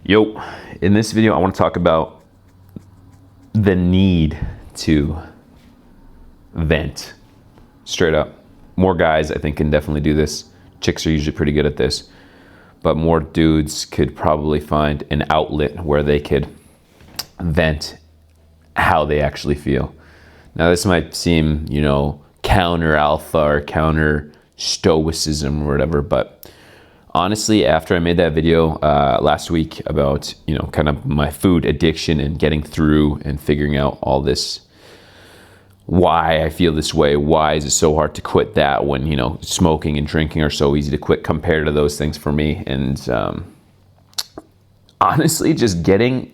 Yo, in this video, I want to talk about the need to vent. Straight up. More guys, I think, can definitely do this. Chicks are usually pretty good at this. But more dudes could probably find an outlet where they could vent how they actually feel. Now, this might seem, counter alpha or counter stoicism or whatever, but honestly, after I made that video last week about, kind of my food addiction and getting through and figuring out all this, why I feel this way, why is it so hard to quit that when, smoking and drinking are so easy to quit compared to those things for me. And honestly, just getting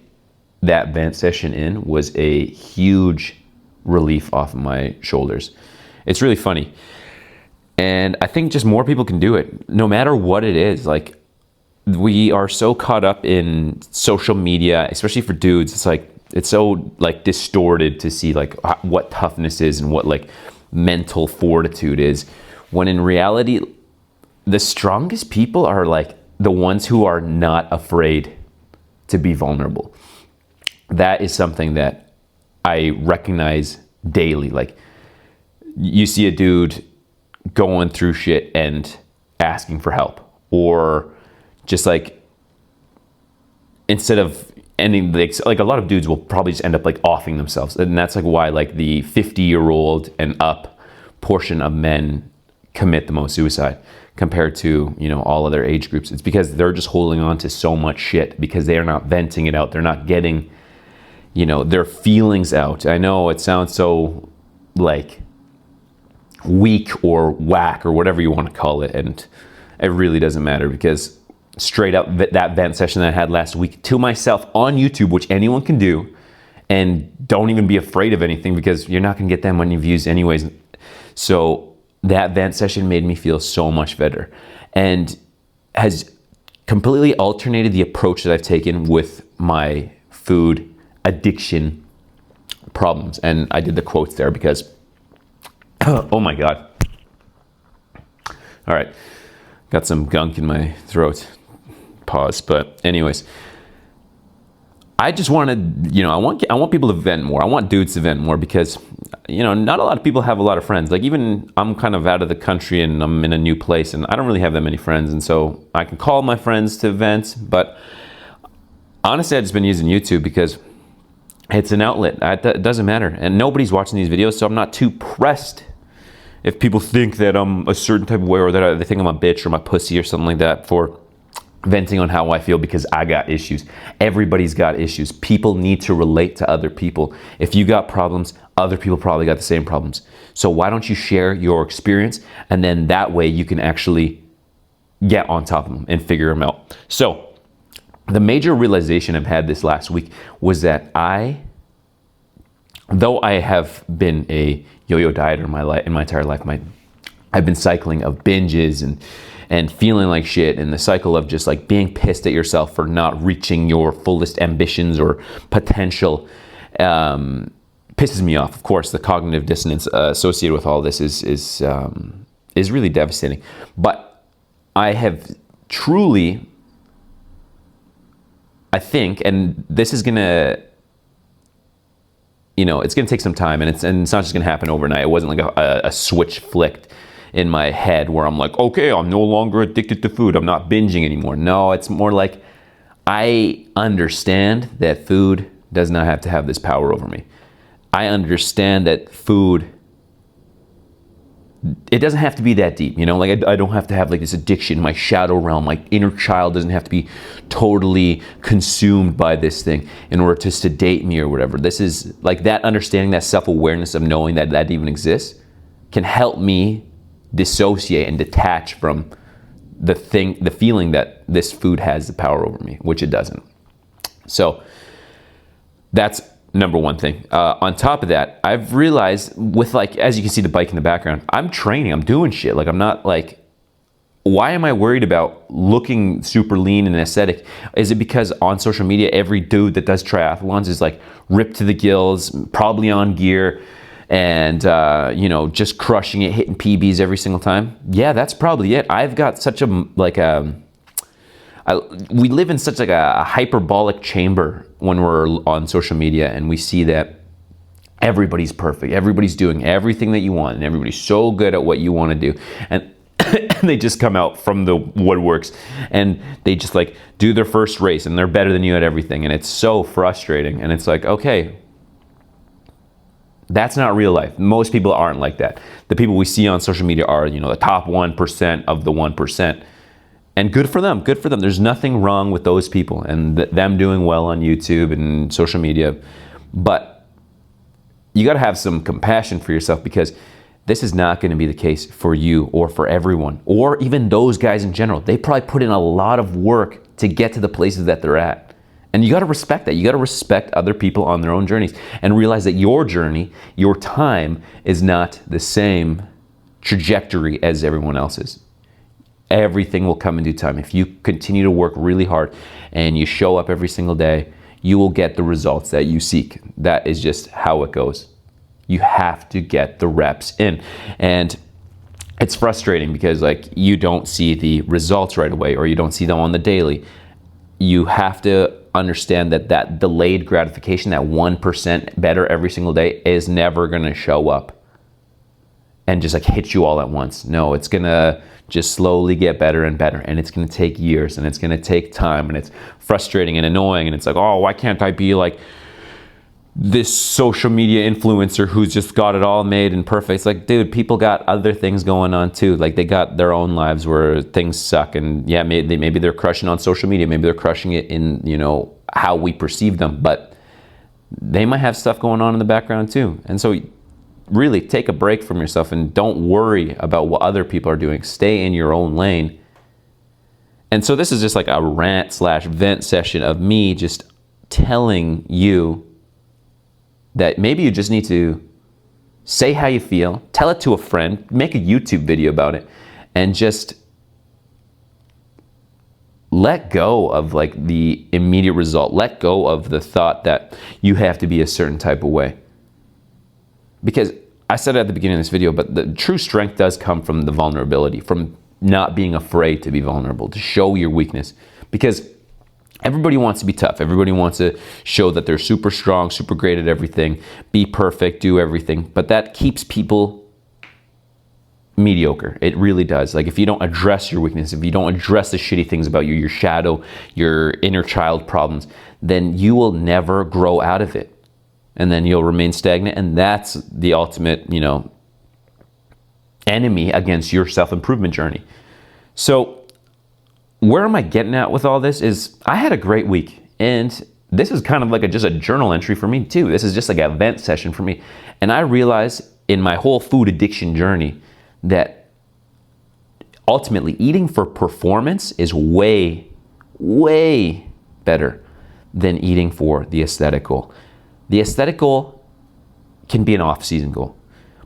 that vent session in was a huge relief off of my shoulders. It's really funny. And I think just more people can do it, no matter what it is. Like, we are so caught up in social media, especially for dudes. It's so distorted to see what toughness is and what mental fortitude is, when in reality, the strongest people are the ones who are not afraid to be vulnerable. That is something that I recognize daily. You see a dude going through shit and asking for help, or just instead of ending, a lot of dudes will probably just end up offing themselves, and that's why the 50-year-old and up portion of men commit the most suicide compared to all other age groups. It's because they're just holding on to so much shit because they are not venting it out. They're not getting their feelings out. I know it sounds so weak or whack or whatever you want to call it, and it really doesn't matter, because straight up that vent session that I had last week to myself on YouTube, which anyone can do, and don't even be afraid of anything because you're not going to get that many views anyways. So that vent session made me feel so much better and has completely alternated the approach that I've taken with my food addiction problems. And I did the quotes there because oh my God. All right. Got some gunk in my throat. Pause. But anyways, I just wanted, I want people to vent more. I want dudes to vent more because, not a lot of people have a lot of friends. Even I'm kind of out of the country and I'm in a new place and I don't really have that many friends. And so I can call my friends to vent. But honestly, I've just been using YouTube because it's an outlet. It doesn't matter. And nobody's watching these videos, so I'm not too pressed if people think that I'm a certain type of way, or that they think I'm a bitch or I'm a pussy or something like that for venting on how I feel, because I got issues. Everybody's got issues. People need to relate to other people. If you got problems, other people probably got the same problems. So why don't you share your experience, and then that way you can actually get on top of them and figure them out. So the major realization I've had this last week was that though I have been a yo-yo dieter in my entire life, I've been cycling of binges and feeling like shit, and the cycle of just being pissed at yourself for not reaching your fullest ambitions or potential pisses me off. Of course, the cognitive dissonance associated with all this is really devastating. But I have truly, I think, and this is gonna, it's going to take some time, and it's not just going to happen overnight. It wasn't a switch flicked in my head where I'm okay, I'm no longer addicted to food. I'm not binging anymore. No, it's more I understand that food does not have to have this power over me. I understand that food, it doesn't have to be that deep, I don't have to have this addiction, my shadow realm, my inner child doesn't have to be totally consumed by this thing in order to sedate me or whatever. This is that understanding, that self-awareness of knowing that even exists can help me dissociate and detach from the feeling that this food has the power over me, which it doesn't. So that's number one thing. On top of that, I've realized with as you can see the bike in the background, I'm training, I'm doing shit. I'm not why am I worried about looking super lean and aesthetic? Is it because on social media, every dude that does triathlons is ripped to the gills, probably on gear, and just crushing it, hitting PBs every single time? Yeah, that's probably it. I've got such a we live in such like a hyperbolic chamber when we're on social media, and we see that everybody's perfect, everybody's doing everything that you want, and everybody's so good at what you want to do, and they just come out from the woodworks and they just like do their first race and they're better than you at everything, and it's so frustrating. And it's like, okay, that's not real life. Most people aren't like that. The people we see on social media are, the top 1% of the 1%. And good for them, good for them. There's nothing wrong with those people and them doing well on YouTube and social media. But you got to have some compassion for yourself, because this is not going to be the case for you or for everyone, or even those guys in general. They probably put in a lot of work to get to the places that they're at. And you got to respect that. You got to respect other people on their own journeys and realize that your journey, your time is not the same trajectory as everyone else's. Everything will come in due time. If you continue to work really hard and you show up every single day, you will get the results that you seek. That is just how it goes. You have to get the reps in. And it's frustrating because like you don't see the results right away, or you don't see them on the daily. You have to understand that delayed gratification, that 1% better every single day, is never gonna show up and just like hit you all at once. No, it's gonna just slowly get better and better, and it's gonna take years, and it's gonna take time, and it's frustrating and annoying, and it's like, oh, why can't I be like this social media influencer who's just got it all made and perfect? It's like, dude, people got other things going on too. Like they got their own lives where things suck, and yeah, maybe they're crushing on social media, maybe they're crushing it in how we perceive them, but they might have stuff going on in the background too. And so really take a break from yourself and don't worry about what other people are doing. Stay in your own lane. And so this is just like a rant/vent session of me just telling you that maybe you just need to say how you feel, tell it to a friend, make a YouTube video about it, and just let go of like the immediate result. Let go of the thought that you have to be a certain type of way. Because I said it at the beginning of this video, but the true strength does come from the vulnerability, from not being afraid to be vulnerable, to show your weakness. Because everybody wants to be tough. Everybody wants to show that they're super strong, super great at everything, be perfect, do everything. But that keeps people mediocre. It really does. Like if you don't address your weakness, if you don't address the shitty things about you, your shadow, your inner child problems, then you will never grow out of it. And then you'll remain stagnant. And that's the ultimate, enemy against your self-improvement journey. So where am I getting at with all this is I had a great week, and this is kind of like just a journal entry for me too. This is just like an event session for me. And I realized in my whole food addiction journey that ultimately eating for performance is way, way better than eating for the aesthetic goal. The aesthetic goal can be an off-season goal.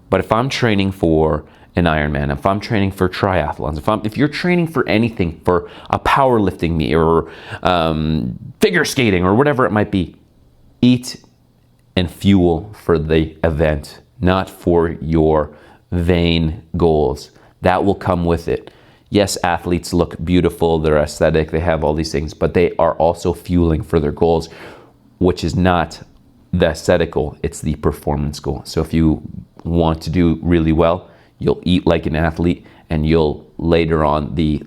But if I'm training for an Ironman, if I'm training for triathlons, if you're training for anything, for a powerlifting meet or figure skating or whatever it might be, eat and fuel for the event, not for your vain goals. That will come with it. Yes, athletes look beautiful, they're aesthetic, they have all these things, but they are also fueling for their goals, which is not the aesthetic goal, it's the performance goal. So if you want to do really well, you'll eat like an athlete, and you'll later on the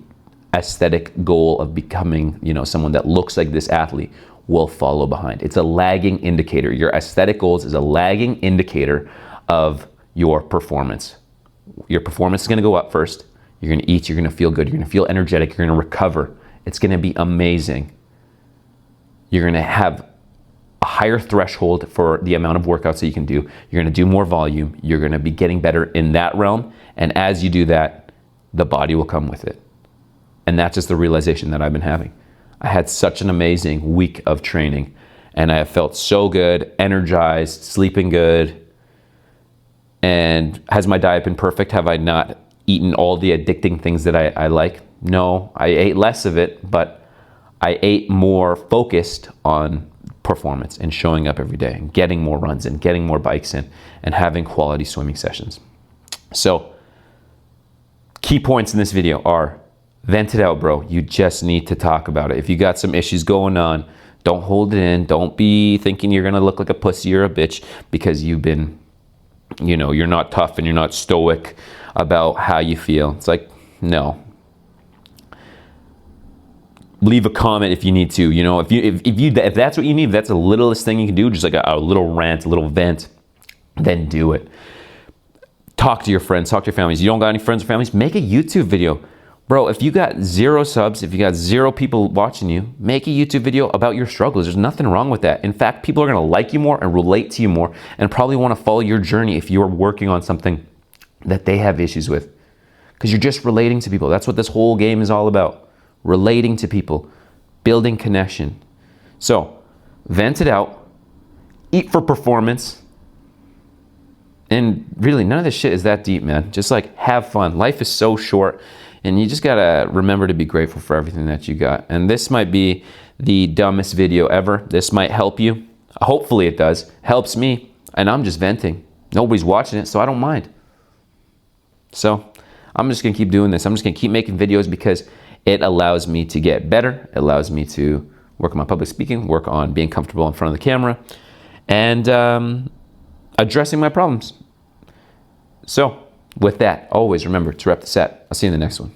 aesthetic goal of becoming, someone that looks like this athlete will follow behind. It's a lagging indicator. Your aesthetic goals is a lagging indicator of your performance. Your performance is going to go up first. You're going to eat, you're going to feel good, you're going to feel energetic, you're going to recover. It's going to be amazing. You're going to have a higher threshold for the amount of workouts that you can do. You're going to do more volume. You're going to be getting better in that realm. And as you do that, the body will come with it. And that's just the realization that I've been having. I had such an amazing week of training, and I have felt so good, energized, sleeping good. And has my diet been perfect? Have I not eaten all the addicting things that I like? No, I ate less of it, but I ate more focused on performance and showing up every day and getting more runs and getting more bikes in and having quality swimming sessions. So key points in this video are Vent it out, bro. You just need to talk about it. If you got some issues going on, don't hold it in. Don't be thinking you're gonna look like a pussy or a bitch because you've been, you're not tough and you're not stoic about how you feel. It's like, no. Leave a comment if you need to. If that's what you need, if that's the littlest thing you can do, just like a little rant, a little vent, then do it. Talk to your friends, talk to your families. You don't got any friends or families? Make a YouTube video. Bro, if you got 0 subs, if you got 0 people watching you, make a YouTube video about your struggles. There's nothing wrong with that. In fact, people are gonna like you more and relate to you more and probably wanna follow your journey if you're working on something that they have issues with. Because you're just relating to people. That's what this whole game is all about. Relating to people, building connection. So, vent it out, eat for performance, and really none of this shit is that deep, man. Just like have fun. Life is so short. And you just gotta remember to be grateful for everything that you got. And this might be the dumbest video ever. This might help you. Hopefully it does. Helps me. And I'm just venting. Nobody's watching it, so I don't mind. So I'm just gonna keep doing this. I'm just gonna keep making videos because it allows me to get better. It allows me to work on my public speaking, work on being comfortable in front of the camera, and addressing my problems. So with that, always remember to rep the set. I'll see you in the next one.